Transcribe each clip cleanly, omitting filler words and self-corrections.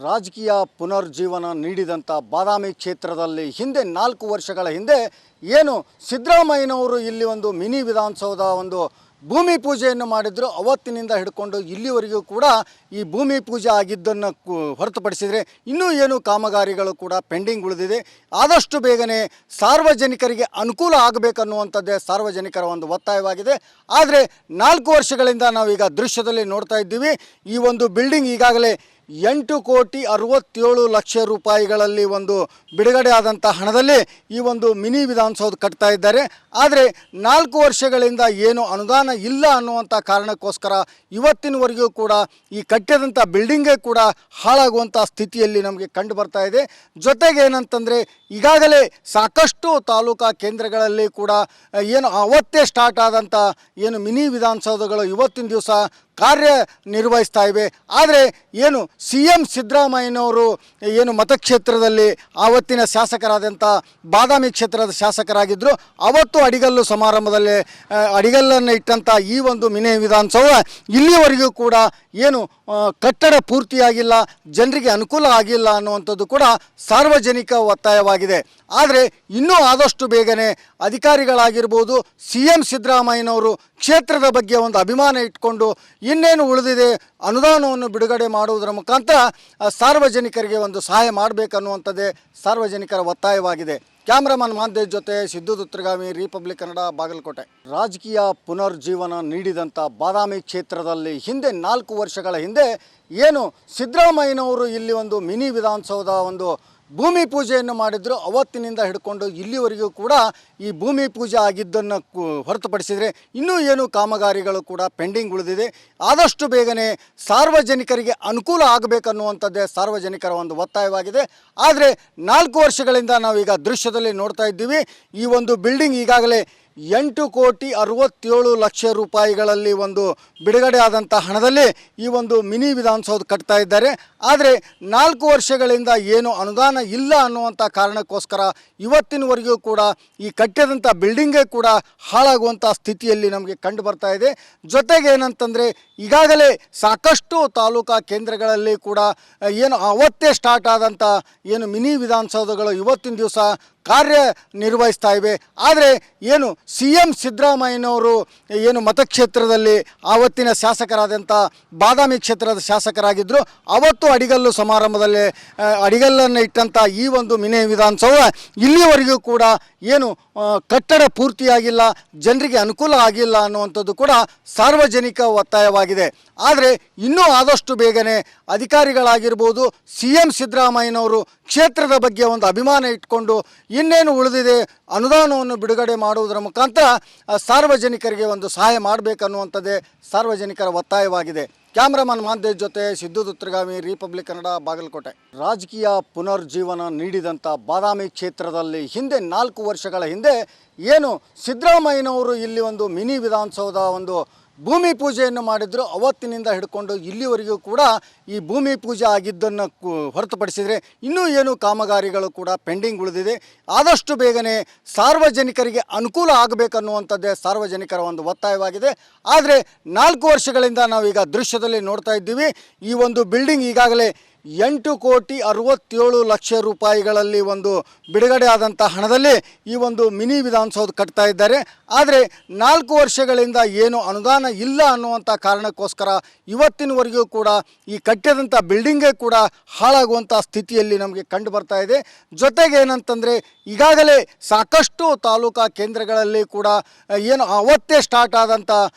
ರಾಜಕೀಯ ಪುನರ್ಜೀವನ ನೀಡಿದಂಥ ಬಾದಾಮಿ ಕ್ಷೇತ್ರದಲ್ಲಿ ಹಿಂದೆ 4 ವರ್ಷಗಳ ಹಿಂದೆ ಏನು ಸಿದ್ದರಾಮಯ್ಯನವರು ಇಲ್ಲಿ ಒಂದು ಮಿನಿ ವಿಧಾನಸೌಧ ಒಂದು ಭೂಮಿ ಪೂಜೆಯನ್ನು ಮಾಡಿದ್ರು. ಅವತ್ತಿನಿಂದ ಹಿಡ್ಕೊಂಡು ಇಲ್ಲಿವರೆಗೂ ಕೂಡ ಈ ಭೂಮಿ ಪೂಜೆ ಆಗಿದ್ದನ್ನು ಹೊರತುಪಡಿಸಿದರೆ ಇನ್ನೂ ಏನು ಕಾಮಗಾರಿಗಳು ಕೂಡ ಪೆಂಡಿಂಗ್ ಉಳಿದಿದೆ. ಆದಷ್ಟು ಬೇಗನೆ ಸಾರ್ವಜನಿಕರಿಗೆ ಅನುಕೂಲ ಆಗಬೇಕನ್ನುವಂಥದ್ದೇ ಸಾರ್ವಜನಿಕರ ಒಂದು ಒತ್ತಾಯವಾಗಿದೆ. ಆದರೆ 4 ವರ್ಷಗಳಿಂದ ನಾವೀಗ ದೃಶ್ಯದಲ್ಲಿ ನೋಡ್ತಾ ಇದ್ದೀವಿ. ಈ ಒಂದು ಬಿಲ್ಡಿಂಗ್ ಈಗಾಗಲೇ 8,67,00,000 ರೂಪಾಯಿಗಳಲ್ಲಿ ಒಂದು ಬಿಡುಗಡೆ ಆದಂಥ ಹಣದಲ್ಲಿ ಈ ಒಂದು ಮಿನಿ ವಿಧಾನಸೌಧ ಕಟ್ತಾ ಇದ್ದಾರೆ. ಆದರೆ 4 ವರ್ಷಗಳಿಂದ ಏನು ಅನುದಾನ ಇಲ್ಲ ಅನ್ನುವಂಥ ಕಾರಣಕ್ಕೋಸ್ಕರ ಇವತ್ತಿನವರೆಗೂ ಕೂಡ ಈ ಕಟ್ಟಿದಂಥ ಬಿಲ್ಡಿಂಗೇ ಕೂಡ ಹಾಳಾಗುವಂಥ ಸ್ಥಿತಿಯಲ್ಲಿ ನಮಗೆ ಕಂಡು ಬರ್ತಾ ಇದೆ. ಜೊತೆಗೆ ಏನಂತಂದರೆ ಈಗಾಗಲೇ ಸಾಕಷ್ಟು ತಾಲೂಕಾ ಕೇಂದ್ರಗಳಲ್ಲಿ ಕೂಡ ಏನು ಅವತ್ತೇ ಸ್ಟಾರ್ಟ್ ಆದಂಥ ಏನು ಮಿನಿ ವಿಧಾನಸೌಧಗಳು ಇವತ್ತಿನ ದಿವಸ ಕಾರ್ಯನಿರ್ವಹಿಸ್ತಾ ಇವೆ. ಆದರೆ ಏನು CM ಸಿದ್ದರಾಮಯ್ಯನವರು ಏನು ಮತಕ್ಷೇತ್ರದಲ್ಲಿ ಆವತ್ತಿನ ಶಾಸಕರಾದಂಥ ಬಾದಾಮಿ ಕ್ಷೇತ್ರದ ಶಾಸಕರಾಗಿದ್ದರು. ಅವತ್ತು ಅಡಿಗಲ್ಲು ಸಮಾರಂಭದಲ್ಲಿ ಅಡಿಗಲ್ಲನ್ನು ಇಟ್ಟಂಥ ಈ ಒಂದು ಮಿನಿ ವಿಧಾನಸೌಧ ಇಲ್ಲಿವರೆಗೂ ಕೂಡ ಏನು ಕಟ್ಟಡ ಪೂರ್ತಿಯಾಗಿಲ್ಲ, ಜನರಿಗೆ ಅನುಕೂಲ ಆಗಿಲ್ಲ ಅನ್ನುವಂಥದ್ದು ಕೂಡ ಸಾರ್ವಜನಿಕ ಒತ್ತಾಯವಾಗಿದೆ. ಆದರೆ ಇನ್ನೂ ಆದಷ್ಟು ಬೇಗನೆ ಅಧಿಕಾರಿಗಳಾಗಿರ್ಬೋದು, CM ಸಿದ್ದರಾಮಯ್ಯನವರು ಕ್ಷೇತ್ರದ ಬಗ್ಗೆ ಒಂದು ಅಭಿಮಾನ ಇಟ್ಕೊಂಡು ಇನ್ನೇನು ಉಳಿದಿದೆ ಅನುದಾನವನ್ನು ಬಿಡುಗಡೆ ಮಾಡುವುದರ ಮುಖಾಂತರ ಸಾರ್ವಜನಿಕರಿಗೆ ಒಂದು ಸಹಾಯ ಮಾಡಬೇಕನ್ನುವಂಥದ್ದೇ ಸಾರ್ವಜನಿಕರ ಒತ್ತಾಯವಾಗಿದೆ. ಕ್ಯಾಮ್ರಾಮನ್ ಮಾಂತೇಶ್ ಜೊತೆ ಸಿದ್ದು ದುತ್ರಗಾಮಿ, ರಿಪಬ್ಲಿಕ್ ಕನ್ನಡ, ಬಾಗಲಕೋಟೆ. ರಾಜಕೀಯ ಪುನರ್ಜೀವನ ನೀಡಿದಂಥ ಬಾದಾಮಿ ಕ್ಷೇತ್ರದಲ್ಲಿ ಹಿಂದೆ 4 ವರ್ಷಗಳ ಹಿಂದೆ ಏನು ಸಿದ್ದರಾಮಯ್ಯನವರು ಇಲ್ಲಿ ಒಂದು ಮಿನಿ ವಿಧಾನಸೌಧ ಒಂದು ಭೂಮಿ ಪೂಜೆಯನ್ನು ಮಾಡಿದ್ರು. ಅವತ್ತಿನಿಂದ ಹಿಡ್ಕೊಂಡು ಇಲ್ಲಿವರೆಗೂ ಕೂಡ ಈ ಭೂಮಿ ಪೂಜೆ ಆಗಿದ್ದನ್ನು ಹೊರತುಪಡಿಸಿದರೆ ಇನ್ನೂ ಏನು ಕಾಮಗಾರಿಗಳು ಕೂಡ ಪೆಂಡಿಂಗ್ ಉಳಿದಿದೆ. ಆದಷ್ಟು ಬೇಗನೆ ಸಾರ್ವಜನಿಕರಿಗೆ ಅನುಕೂಲ ಆಗಬೇಕನ್ನುವಂಥದ್ದೇ ಸಾರ್ವಜನಿಕರ ಒಂದು ಒತ್ತಾಯವಾಗಿದೆ. ಆದರೆ 4 ವರ್ಷಗಳಿಂದ ನಾವೀಗ ದೃಶ್ಯದಲ್ಲಿ ನೋಡ್ತಾ ಇದ್ದೀವಿ. ಈ ಒಂದು ಬಿಲ್ಡಿಂಗ್ ಈಗಾಗಲೇ 8,67,00,000 ರೂಪಾಯಿಗಳಲ್ಲಿ ಒಂದು ಬಿಡುಗಡೆ ಆದಂಥ ಹಣದಲ್ಲಿ ಈ ಒಂದು ಮಿನಿ ವಿಧಾನಸೌಧ ಕಟ್ತಾ ಇದ್ದಾರೆ. ಆದರೆ 4 ವರ್ಷಗಳಿಂದ ಏನು ಅನುದಾನ ಇಲ್ಲ ಅನ್ನುವಂಥ ಕಾರಣಕ್ಕೋಸ್ಕರ ಇವತ್ತಿನವರೆಗೂ ಕೂಡ ಈ ಕಟ್ಟಿದಂಥ ಬಿಲ್ಡಿಂಗೇ ಕೂಡ ಹಾಳಾಗುವಂಥ ಸ್ಥಿತಿಯಲ್ಲಿ ನಮಗೆ ಕಂಡು ಬರ್ತಾ ಇದೆ. ಜೊತೆಗೆ ಏನಂತಂದರೆ ಈಗಾಗಲೇ ಸಾಕಷ್ಟು ತಾಲೂಕಾ ಕೇಂದ್ರಗಳಲ್ಲಿ ಕೂಡ ಏನು ಅವತ್ತೇ ಸ್ಟಾರ್ಟ್ ಆದಂಥ ಏನು ಮಿನಿ ವಿಧಾನಸೌಧಗಳು ಇವತ್ತಿನ ದಿವಸ ಕಾರ್ಯನಿರ್ವಹಿಸ್ತಾ ಇವೆ. ಆದರೆ ಏನು CM ಸಿದ್ದರಾಮಯ್ಯನವರು ಏನು ಮತಕ್ಷೇತ್ರದಲ್ಲಿ ಆವತ್ತಿನ ಶಾಸಕರಾದಂಥ ಬಾದಾಮಿ ಕ್ಷೇತ್ರದ ಶಾಸಕರಾಗಿದ್ದರು. ಅವತ್ತು ಅಡಿಗಲ್ಲು ಸಮಾರಂಭದಲ್ಲಿ ಅಡಿಗಲ್ಲನ್ನು ಇಟ್ಟಂಥ ಈ ಒಂದು ಮಿನಿ ವಿಧಾನಸೌಧ ಇಲ್ಲಿವರೆಗೂ ಕೂಡ ಏನು ಕಟ್ಟಡ ಪೂರ್ತಿಯಾಗಿಲ್ಲ, ಜನರಿಗೆ ಅನುಕೂಲ ಆಗಿಲ್ಲ ಅನ್ನುವಂಥದ್ದು ಕೂಡ ಸಾರ್ವಜನಿಕ ಒತ್ತಾಯವಾಗಿದೆ. ಆದರೆ ಇನ್ನೂ ಆದಷ್ಟು ಬೇಗನೆ ಅಧಿಕಾರಿಗಳಾಗಿರ್ಬೋದು, CM ಸಿದ್ದರಾಮಯ್ಯನವರು ಕ್ಷೇತ್ರದ ಬಗ್ಗೆ ಒಂದು ಅಭಿಮಾನ ಇಟ್ಕೊಂಡು ಇನ್ನೇನು ಉಳಿದಿದೆ ಅನುದಾನವನ್ನು ಬಿಡುಗಡೆ ಮಾಡುವುದರ ಮುಖಾಂತರ ಸಾರ್ವಜನಿಕರಿಗೆ ಒಂದು ಸಹಾಯ ಮಾಡಬೇಕನ್ನುವಂಥದ್ದೇ ಸಾರ್ವಜನಿಕರ ಒತ್ತಾಯವಾಗಿದೆ. ಕ್ಯಾಮ್ರಾಮನ್ ಮಾಂತೇಶ್ ಜೊತೆ ಸಿದ್ದು ದುತ್ರಗಾಮಿ, ರಿಪಬ್ಲಿಕ್ ಕನ್ನಡ, ಬಾಗಲಕೋಟೆ. ರಾಜಕೀಯ ಪುನರ್ಜೀವನ ನೀಡಿದಂಥ ಬಾದಾಮಿ ಕ್ಷೇತ್ರದಲ್ಲಿ ಹಿಂದೆ 4 ವರ್ಷಗಳ ಹಿಂದೆ ಏನು ಸಿದ್ದರಾಮಯ್ಯನವರು ಇಲ್ಲಿ ಒಂದು ಮಿನಿ ವಿಧಾನಸೌಧ ಒಂದು ಭೂಮಿ ಪೂಜೆಯನ್ನು ಮಾಡಿದ್ರು. ಅವತ್ತಿನಿಂದ ಹಿಡ್ಕೊಂಡು ಇಲ್ಲಿವರೆಗೂ ಕೂಡ ಈ ಭೂಮಿ ಪೂಜೆ ಆಗಿದ್ದನ್ನು ಹೊರತುಪಡಿಸಿದರೆ ಇನ್ನೂ ಏನು ಕಾಮಗಾರಿಗಳು ಕೂಡ ಪೆಂಡಿಂಗ್ ಉಳಿದಿದೆ. ಆದಷ್ಟು ಬೇಗನೆ ಸಾರ್ವಜನಿಕರಿಗೆ ಅನುಕೂಲ ಆಗಬೇಕನ್ನುವಂಥದ್ದೇ ಸಾರ್ವಜನಿಕರ ಒಂದು ಒತ್ತಾಯವಾಗಿದೆ. ಆದರೆ 4 ವರ್ಷಗಳಿಂದ ನಾವೀಗ ದೃಶ್ಯದಲ್ಲಿ ನೋಡ್ತಾ ಇದ್ದೀವಿ. ಈ ಒಂದು ಬಿಲ್ಡಿಂಗ್ ಈಗಾಗಲೇ 8,67,00,000 ರೂಪಾಯಿಗಳಲ್ಲಿ ಒಂದು ಬಿಡುಗಡೆ ಆದಂಥ ಹಣದಲ್ಲಿ ಈ ಒಂದು ಮಿನಿ ವಿಧಾನಸೌಧ ಕಟ್ತಾ ಇದ್ದಾರೆ. ಆದರೆ 4 ವರ್ಷಗಳಿಂದ ಏನು ಅನುದಾನ ಇಲ್ಲ ಅನ್ನುವಂಥ ಕಾರಣಕ್ಕೋಸ್ಕರ ಇವತ್ತಿನವರೆಗೂ ಕೂಡ ಈ ಕಟ್ಟಿದಂಥ ಬಿಲ್ಡಿಂಗೇ ಕೂಡ ಹಾಳಾಗುವಂಥ ಸ್ಥಿತಿಯಲ್ಲಿ ನಮಗೆ ಕಂಡು ಬರ್ತಾ ಇದೆ. ಜೊತೆಗೆ ಏನಂತಂದರೆ ಈಗಾಗಲೇ ಸಾಕಷ್ಟು ತಾಲೂಕಾ ಕೇಂದ್ರಗಳಲ್ಲಿ ಕೂಡ ಏನು ಅವತ್ತೇ ಸ್ಟಾರ್ಟ್ ಆದಂಥ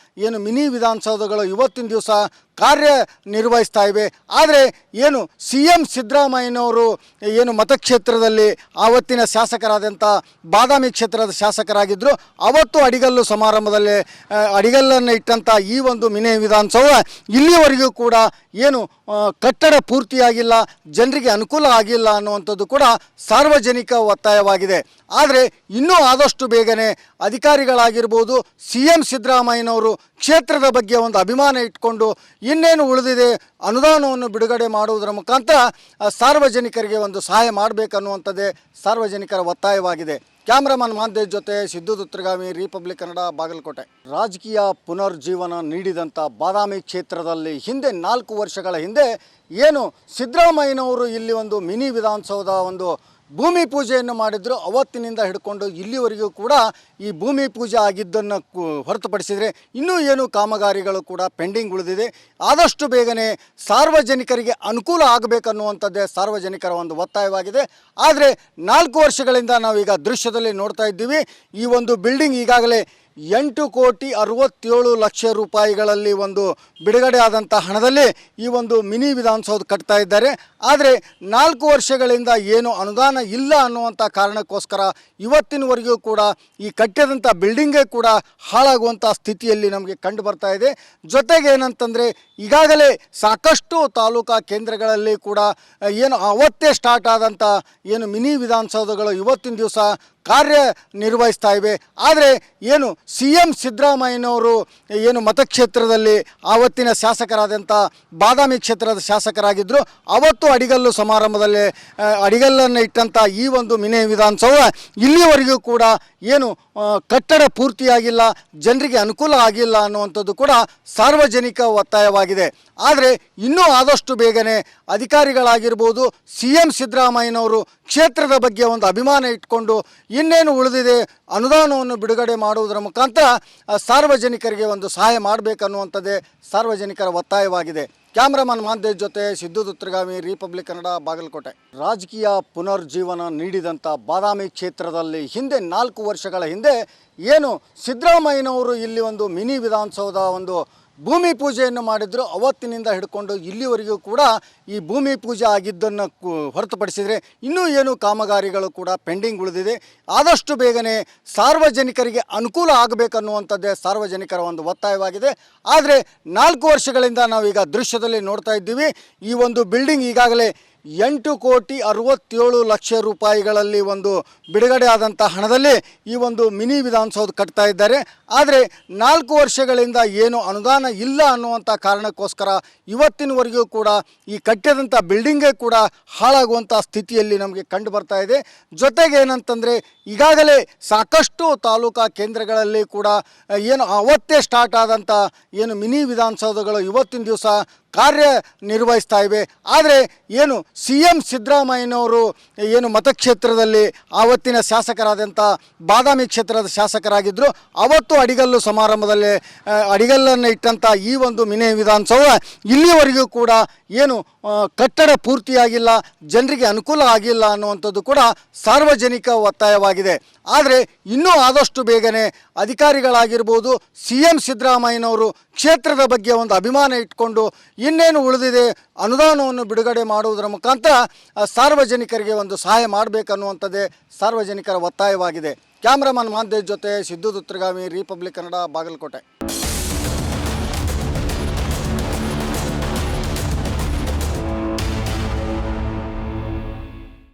ಏನು ಮಿನಿ ವಿಧಾನಸೌಧಗಳು ಇವತ್ತಿನ ದಿವಸ ಕಾರ್ಯನಿರ್ವಹಿಸ್ತಾ ಇವೆ. ಆದರೆ ಏನು CM ಸಿದ್ದರಾಮಯ್ಯನವರು ಏನು ಮತಕ್ಷೇತ್ರದಲ್ಲಿ ಆವತ್ತಿನ ಶಾಸಕರಾದಂಥ ಬಾದಾಮಿ ಕ್ಷೇತ್ರದ ಶಾಸಕರಾಗಿದ್ದರು. ಅವತ್ತು ಅಡಿಗಲ್ಲು ಸಮಾರಂಭದಲ್ಲಿ ಅಡಿಗಲ್ಲನ್ನು ಇಟ್ಟಂಥ ಈ ಒಂದು ಮಿನಿ ವಿಧಾನಸೌಧ ಇಲ್ಲಿವರೆಗೂ ಕೂಡ ಏನು ಕಟ್ಟಡ ಪೂರ್ತಿಯಾಗಿಲ್ಲ, ಜನರಿಗೆ ಅನುಕೂಲ ಆಗಿಲ್ಲ ಅನ್ನುವಂಥದ್ದು ಕೂಡ ಸಾರ್ವಜನಿಕ ಒತ್ತಾಯವಾಗಿದೆ. ಆದರೆ ಇನ್ನೂ ಆದಷ್ಟು ಬೇಗನೆ ಅಧಿಕಾರಿಗಳಾಗಿರ್ಬೋದು, CM ಸಿದ್ದರಾಮಯ್ಯನವರು ಕ್ಷೇತ್ರದ ಬಗ್ಗೆ ಒಂದು ಅಭಿಮಾನ ಇಟ್ಕೊಂಡು ಇನ್ನೇನು ಉಳಿದಿದೆ ಅನುದಾನವನ್ನು ಬಿಡುಗಡೆ ಮಾಡುವುದರ ಮುಖಾಂತರ ಸಾರ್ವಜನಿಕರಿಗೆ ಒಂದು ಸಹಾಯ ಮಾಡಬೇಕನ್ನುವಂಥದ್ದೇ ಸಾರ್ವಜನಿಕರ ಒತ್ತಾಯವಾಗಿದೆ. ಕ್ಯಾಮ್ರಾಮನ್ ಮಾಂತೇಶ್ ಜೊತೆ ಸಿದ್ದು ದುತ್ರಗಾಮಿ, ರಿಪಬ್ಲಿಕ್ ಕನ್ನಡ, ಬಾಗಲಕೋಟೆ. ರಾಜಕೀಯ ಪುನರ್ಜೀವನ ನೀಡಿದಂಥ ಬಾದಾಮಿ ಕ್ಷೇತ್ರದಲ್ಲಿ ಹಿಂದೆ 4 ವರ್ಷಗಳ ಹಿಂದೆ ಏನು ಸಿದ್ದರಾಮಯ್ಯನವರು ಇಲ್ಲಿ ಒಂದು ಮಿನಿ ವಿಧಾನಸೌಧ ಒಂದು ಭೂಮಿ ಪೂಜೆಯನ್ನು ಮಾಡಿದ್ರು. ಅವತ್ತಿನಿಂದ ಹಿಡ್ಕೊಂಡು ಇಲ್ಲಿವರೆಗೂ ಕೂಡ ಈ ಭೂಮಿ ಪೂಜೆ ಆಗಿದ್ದನ್ನು ಹೊರತುಪಡಿಸಿದರೆ ಇನ್ನೂ ಏನು ಕಾಮಗಾರಿಗಳು ಕೂಡ ಪೆಂಡಿಂಗ್ ಉಳಿದಿದೆ. ಆದಷ್ಟು ಬೇಗನೆ ಸಾರ್ವಜನಿಕರಿಗೆ ಅನುಕೂಲ ಆಗಬೇಕನ್ನುವಂಥದ್ದೇ ಸಾರ್ವಜನಿಕರ ಒಂದು ಒತ್ತಾಯವಾಗಿದೆ. ಆದರೆ 4 ವರ್ಷಗಳಿಂದ ನಾವೀಗ ದೃಶ್ಯದಲ್ಲಿ ನೋಡ್ತಾ ಇದ್ದೀವಿ, ಈ ಒಂದು ಬಿಲ್ಡಿಂಗ್ ಈಗಾಗಲೇ 8,67,00,000 ರೂಪಾಯಿಗಳಲ್ಲಿ ಒಂದು ಬಿಡುಗಡೆ ಆದಂಥ ಹಣದಲ್ಲಿ ಈ ಒಂದು ಮಿನಿ ವಿಧಾನಸೌಧ ಕಟ್ತಾ ಇದ್ದಾರೆ. ಆದರೆ 4 ವರ್ಷಗಳಿಂದ ಏನು ಅನುದಾನ ಇಲ್ಲ ಅನ್ನುವಂಥ ಕಾರಣಕ್ಕೋಸ್ಕರ ಇವತ್ತಿನವರೆಗೂ ಕೂಡ ಈ ಕಟ್ಟಿದಂಥ ಬಿಲ್ಡಿಂಗೇ ಕೂಡ ಹಾಳಾಗುವಂಥ ಸ್ಥಿತಿಯಲ್ಲಿ ನಮಗೆ ಕಂಡು ಬರ್ತಾ ಇದೆ. ಜೊತೆಗೆ ಏನಂತಂದರೆ ಈಗಾಗಲೇ ಸಾಕಷ್ಟು ತಾಲೂಕಾ ಕೇಂದ್ರಗಳಲ್ಲಿ ಕೂಡ ಏನು ಅವತ್ತೇ ಸ್ಟಾರ್ಟ್ ಆದಂಥ ಏನು ಮಿನಿ ವಿಧಾನಸೌಧಗಳು ಇವತ್ತಿನ ದಿವಸ ಕಾರ್ಯನಿರ್ವಹಿಸ್ತಾ ಇವೆ. ಆದರೆ ಏನು CM ಸಿದ್ದರಾಮಯ್ಯನವರು ಏನು ಮತಕ್ಷೇತ್ರದಲ್ಲಿ ಆವತ್ತಿನ ಶಾಸಕರಾದಂಥ ಬಾದಾಮಿ ಕ್ಷೇತ್ರದ ಶಾಸಕರಾಗಿದ್ದರು, ಅವತ್ತು ಅಡಿಗಲ್ಲು ಸಮಾರಂಭದಲ್ಲಿ ಅಡಿಗಲ್ಲನ್ನು ಇಟ್ಟಂಥ ಈ ಒಂದು ಮಿನಿ ವಿಧಾನಸೌಧ ಇಲ್ಲಿವರೆಗೂ ಕೂಡ ಏನು ಕಟ್ಟಡ ಪೂರ್ತಿಯಾಗಿಲ್ಲ, ಜನರಿಗೆ ಅನುಕೂಲ ಆಗಿಲ್ಲ ಅನ್ನುವಂಥದ್ದು ಕೂಡ ಸಾರ್ವಜನಿಕ ಒತ್ತಾಯವಾಗಿದೆ. ಆದರೆ ಇನ್ನೂ ಆದಷ್ಟು ಬೇಗನೆ ಅಧಿಕಾರಿಗಳಾಗಿರ್ಬೋದು, CM ಸಿದ್ದರಾಮಯ್ಯನವರು ಕ್ಷೇತ್ರದ ಬಗ್ಗೆ ಒಂದು ಅಭಿಮಾನ ಇಟ್ಕೊಂಡು ಇನ್ನೇನು ಉಳಿದಿದೆ ಅನುದಾನವನ್ನು ಬಿಡುಗಡೆ ಮಾಡುವುದರ ಮುಖಾಂತರ ಸಾರ್ವಜನಿಕರಿಗೆ ಒಂದು ಸಹಾಯ ಮಾಡಬೇಕನ್ನುವಂಥದ್ದೇ ಸಾರ್ವಜನಿಕರ ಒತ್ತಾಯವಾಗಿದೆ. ಕ್ಯಾಮ್ರಾಮನ್ ಮಾಂತೇಶ್ ಜೊತೆ ಸಿದ್ದು ದುತ್ರಗಾಮಿ, ರಿಪಬ್ಲಿಕ್ ಕನ್ನಡ, ಬಾಗಲಕೋಟೆ. ರಾಜಕೀಯ ಪುನರ್ಜೀವನ ನೀಡಿದಂಥ ಬಾದಾಮಿ ಕ್ಷೇತ್ರದಲ್ಲಿ ಹಿಂದೆ 4 ವರ್ಷಗಳ ಹಿಂದೆ ಏನು ಸಿದ್ದರಾಮಯ್ಯನವರು ಇಲ್ಲಿ ಒಂದು ಮಿನಿ ವಿಧಾನಸೌಧ ಒಂದು ಭೂಮಿ ಪೂಜೆಯನ್ನು ಮಾಡಿದ್ರು. ಅವತ್ತಿನಿಂದ ಹಿಡ್ಕೊಂಡು ಇಲ್ಲಿವರೆಗೂ ಕೂಡ ಈ ಭೂಮಿ ಪೂಜೆ ಆಗಿದ್ದನ್ನು ಹೊರತುಪಡಿಸಿದರೆ ಇನ್ನೂ ಏನು ಕಾಮಗಾರಿಗಳು ಕೂಡ ಪೆಂಡಿಂಗ್ ಉಳಿದಿದೆ. ಆದಷ್ಟು ಬೇಗನೆ ಸಾರ್ವಜನಿಕರಿಗೆ ಅನುಕೂಲ ಆಗಬೇಕನ್ನುವಂಥದ್ದೇ ಸಾರ್ವಜನಿಕರ ಒಂದು ಒತ್ತಾಯವಾಗಿದೆ. ಆದರೆ 4 ವರ್ಷಗಳಿಂದ ನಾವೀಗ ದೃಶ್ಯದಲ್ಲಿ ನೋಡ್ತಾ ಇದ್ದೀವಿ, ಈ ಒಂದು ಬಿಲ್ಡಿಂಗ್ ಈಗಾಗಲೇ 8,67,00,000 ರೂಪಾಯಿಗಳಲ್ಲಿ ಒಂದು ಬಿಡುಗಡೆ ಆದಂಥ ಹಣದಲ್ಲಿ ಈ ಒಂದು ಮಿನಿ ವಿಧಾನಸೌಧ ಕಟ್ತಾ ಇದ್ದಾರೆ. ಆದರೆ 4 ವರ್ಷಗಳಿಂದ ಏನು ಅನುದಾನ ಇಲ್ಲ ಅನ್ನುವಂಥ ಕಾರಣಕ್ಕೋಸ್ಕರ ಇವತ್ತಿನವರೆಗೂ ಕೂಡ ಈ ಕಟ್ಟಿದಂಥ ಬಿಲ್ಡಿಂಗೇ ಕೂಡ ಹಾಳಾಗುವಂಥ ಸ್ಥಿತಿಯಲ್ಲಿ ನಮಗೆ ಕಂಡು ಬರ್ತಾ ಇದೆ. ಜೊತೆಗೆ ಏನಂತಂದರೆ ಈಗಾಗಲೇ ಸಾಕಷ್ಟು ತಾಲೂಕಾ ಕೇಂದ್ರಗಳಲ್ಲಿ ಕೂಡ ಏನು ಅವತ್ತೇ ಸ್ಟಾರ್ಟ್ ಆದಂಥ ಏನು ಮಿನಿ ವಿಧಾನಸೌಧಗಳು ಇವತ್ತಿನ ದಿವಸ ಕಾರ್ಯನಿರ್ವಹಿಸ್ತಾ ಇವೆ. ಆದರೆ ಏನು CM ಸಿದ್ದರಾಮಯ್ಯನವರು ಏನು ಮತಕ್ಷೇತ್ರದಲ್ಲಿ ಆವತ್ತಿನ ಶಾಸಕರಾದಂಥ ಬಾದಾಮಿ ಕ್ಷೇತ್ರದ ಶಾಸಕರಾಗಿದ್ದರು, ಅವತ್ತು ಅಡಿಗಲ್ಲು ಸಮಾರಂಭದಲ್ಲಿ ಅಡಿಗಲ್ಲನ್ನು ಇಟ್ಟಂಥ ಈ ಒಂದು ಮಿನಿ ವಿಧಾನಸೌಧ ಇಲ್ಲಿವರೆಗೂ ಕೂಡ ಏನು ಕಟ್ಟಡ ಪೂರ್ತಿಯಾಗಿಲ್ಲ, ಜನರಿಗೆ ಅನುಕೂಲ ಆಗಿಲ್ಲ ಅನ್ನುವಂಥದ್ದು ಕೂಡ ಸಾರ್ವಜನಿಕ ಒತ್ತಾಯವಾಗಿದೆ. ಆದರೆ ಇನ್ನೂ ಆದಷ್ಟು ಬೇಗನೆ ಅಧಿಕಾರಿಗಳಾಗಿರ್ಬೋದು, CM ಸಿದ್ದರಾಮಯ್ಯನವರು ಕ್ಷೇತ್ರದ ಬಗ್ಗೆ ಒಂದು ಅಭಿಮಾನ ಇಟ್ಕೊಂಡು ಇನ್ನೇನು ಉಳಿದಿದೆ ಅನುದಾನವನ್ನು ಬಿಡುಗಡೆ ಮಾಡುವುದರ ಮುಖಾಂತರ ಸಾರ್ವಜನಿಕರಿಗೆ ಒಂದು ಸಹಾಯ ಮಾಡಬೇಕನ್ನುವಂಥದ್ದೇ ಸಾರ್ವಜನಿಕರ ಒತ್ತಾಯವಾಗಿದೆ. ಕ್ಯಾಮ್ರಾಮನ್ ಮಾಂತೇಶ್ ಜೊತೆ ಸಿದ್ದು ದುತ್ರಗಾಮಿ, ರಿಪಬ್ಲಿಕ್ ಕನ್ನಡ, ಬಾಗಲಕೋಟೆ.